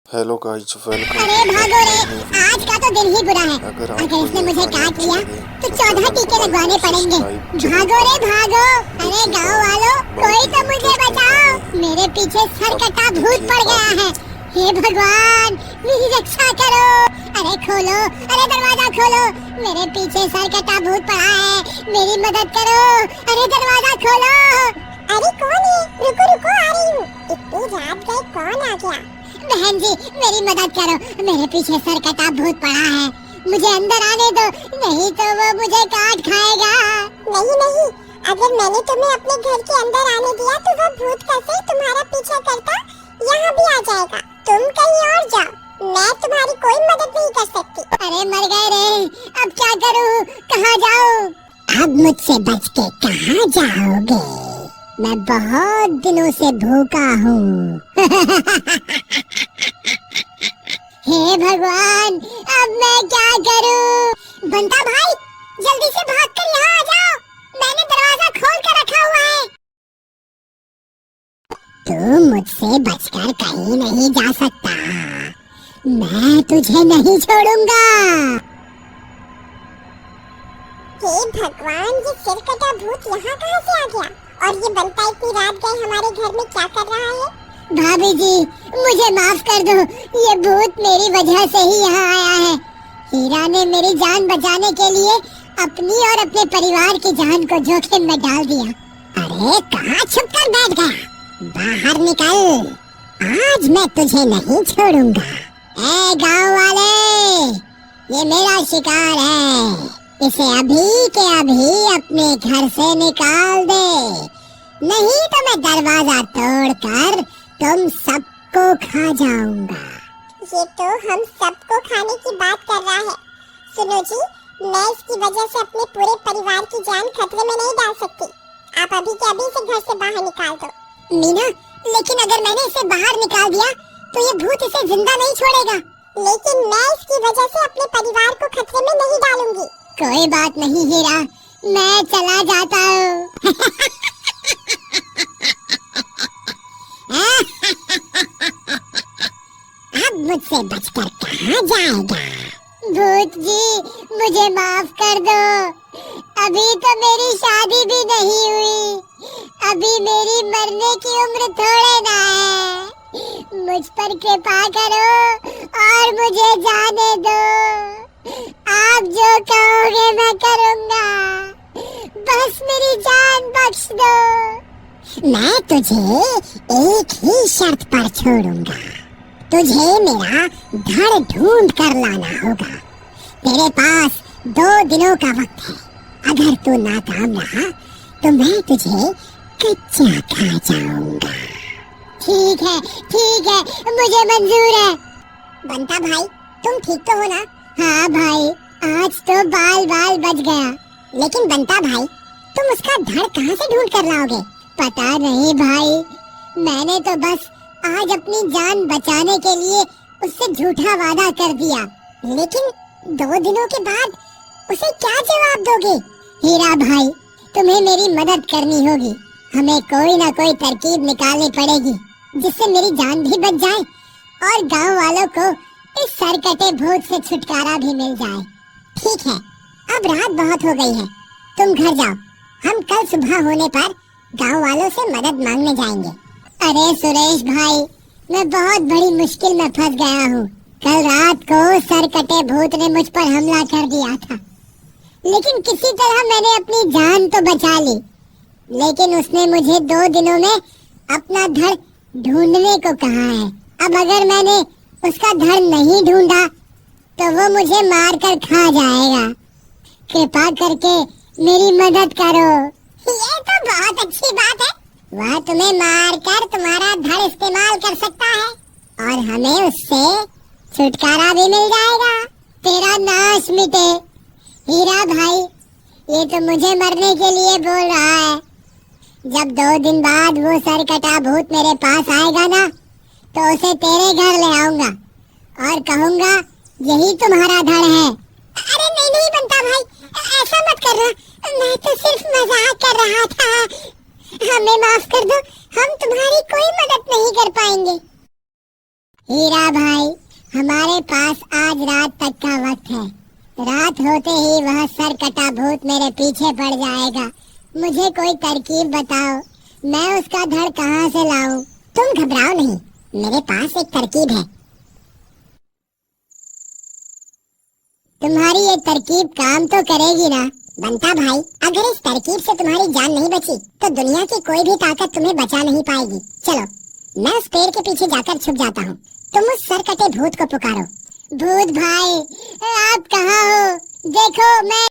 Hello guys, welcome. अरे भागो रे, आज का तो दिन ही बुरा है। अगर इसने मुझे काट लिया तो 14 टीके लगवाने पड़ेंगे। भागो रे भागो। अरे गांव वालों, कोई तो मुझे बचाओ, मेरे पीछे सरकटा भूत पड़ गया है। हे भगवान, मेरी रक्षा करो। अरे खोलो, अरे दरवाजा खोलो, मेरे पीछे सरकटा भूत पड़ा है, मेरी मदद करो। अरे दरवाजा खोलो। अरे कौन है? रुको रुको, आ रही हूँ। इतनी रात गई, कौन आ गया? बहन जी, मेरी मदद करो, मेरे पीछे सरकटा भूत पड़ा है, मुझे अंदर आने दो, नहीं तो वो मुझे काट खाएगा। नहीं नहीं, अगर मैंने तुम्हें अपने घर के अंदर आने दिया तो वो भूत कैसे तुम्हारा पीछा करता यहाँ भी आ जाएगा। तुम कहीं और जाओ, मैं तुम्हारी कोई मदद नहीं कर सकती। अरे मर गए रे, अब क्या करूँ, कहाँ जाऊँ? अब मुझसे बच के कहाँ जाओगे? मैं बहुत दिनों से भूखा हूँ। हे भगवान, अब मैं क्या करूं? बंटा भाई, जल्दी से भागकर यहाँ आ जाओ, मैंने दरवाजा खोल कर रखा हुआ है। तू मुझसे बचकर कहीं नहीं जा सकता, मैं तुझे नहीं छोड़ूंगा। हे भगवान, ये सिरकटा भूत यहाँ कहाँ से आ गया? और ये बंटा इतनी रात गए हमारे घर में क्या कर रहा है? भाभी जी, मुझे माफ कर दो, ये भूत मेरी वजह से ही यहाँ आया है। हीरा ने मेरी जान बचाने के लिए अपनी और अपने परिवार की जान को जोखिम में डाल दिया। अरे कहाँ छुप कर बैठ गया? बाहर निकल, आज मैं तुझे नहीं छोड़ूंगा। ए गाँव वाले, ये मेरा शिकार है, इसे अभी के अभी अपने घर से निकाल दे, नहीं तो मैं दरवाजा तोड़कर तुम सबको खा जाऊंगा। ये तो हम सबको खाने की बात कर रहा है। सुनो जी, मैं इसकी वजह से अपने पूरे परिवार की जान खतरे में नहीं डाल सकती। आप अभी के अभी इसे घर से बाहर निकाल दो। मीना, लेकिन अगर मैंने इसे बाहर निकाल दिया तो ये भूत इसे जिंदा नहीं छोड़ेगा। लेकिन मैं इसकी वजह से अपने परिवार को खतरे में नहीं डालूंगी। कोई बात नहीं हीरा, मैं चला जाता हूँ। अब मुझसे बचकर कहाँ जाएगा? भूत जी, मुझे माफ कर दो, अभी तो मेरी शादी भी नहीं हुई, अभी मेरी मरने की उम्र थोड़े ना है, मुझ पर कृपा करो और मुझे जाने दो। आप जो कहोगे मैं करूँगा, बस मेरी जान बख्श दो। मैं तुझे एक ही शर्त पर छोड़ूंगा, तुझे मेरा धड़ ढूंढ कर लाना होगा। तेरे पास 2 दिनों का वक्त है, अगर तू नाकाम रहा तो मैं तुझे कच्चा खा जाऊंगा। ठीक है, मुझे मंजूर है। बंटा भाई, तुम ठीक तो हो ना? हाँ भाई, आज तो बाल बाल बच गया। लेकिन बंटा भाई, तुम उसका धड़ कहाँ से ढूंढ कर लाओगे? पता नहीं भाई, मैंने तो बस आज अपनी जान बचाने के लिए उससे झूठा वादा कर दिया, लेकिन 2 दिनों के बाद उसे क्या जवाब दोगे? हीरा भाई, तुम्हें मेरी मदद करनी होगी, हमें कोई ना कोई तरकीब निकालनी पड़ेगी जिससे मेरी जान भी बच जाए और गांव वालों को इस सरकटे भूत से छुटकारा भी मिल जाए। ठीक है, अब रात बहुत हो गई है, तुम घर जाओ, हम कल सुबह होने पर गांव वालों से मदद मांगने जाएंगे। अरे सुरेश भाई, मैं बहुत बड़ी मुश्किल में फंस गया हूँ। कल रात को सरकटे भूत ने मुझ पर हमला कर दिया था, लेकिन किसी तरह मैंने अपनी जान तो बचा ली, लेकिन उसने मुझे 2 दिनों में अपना धड़ ढूंढने को कहा है। अब अगर मैंने उसका धड़ नहीं ढूंढा तो वो मुझे मार कर खा जाएगा। कृपा करके मेरी मदद करो। ये तो बहुत अच्छी बात है, वह तुम्हें मार कर तुम्हारा धड़ इस्तेमाल कर सकता है और हमें उससे छुटकारा भी मिल जाएगा, तेरा नाश मिटे। हीरा भाई, ये तो मुझे मरने के लिए बोल रहा है। जब 2 दिन बाद वो सरकटा भूत मेरे पास आएगा ना, तो उसे तेरे घर ले आऊंगा और कहूंगा यही तुम्हारा धड़ है। अरे नहीं नहीं बंटा भाई, ऐसा मत करना, मैं तो सिर्फ मजाक कर रहा था, हमें माफ कर दो, हम तुम्हारी कोई मदद नहीं कर पाएंगे। हीरा भाई, हमारे पास आज रात तक का वक्त है। रात होते ही वह सर कटा भूत मेरे पीछे पड़ जाएगा। मुझे कोई तरकीब बताओ, मैं उसका धड़ कहाँ से लाऊं? तुम घबराओ नहीं, मेरे पास एक तरकीब है। तुम्हारी ये तरकीब काम तो करेगी ना बंता भाई? अगर इस तरकीब से तुम्हारी जान नहीं बची तो दुनिया की कोई भी ताकत तुम्हें बचा नहीं पाएगी। चलो, मैं उस पेड़ के पीछे जाकर छुप जाता हूँ, तुम उस सर कटे भूत को पुकारो। भूत भाई, आप कहाँ हो? देखो, मैं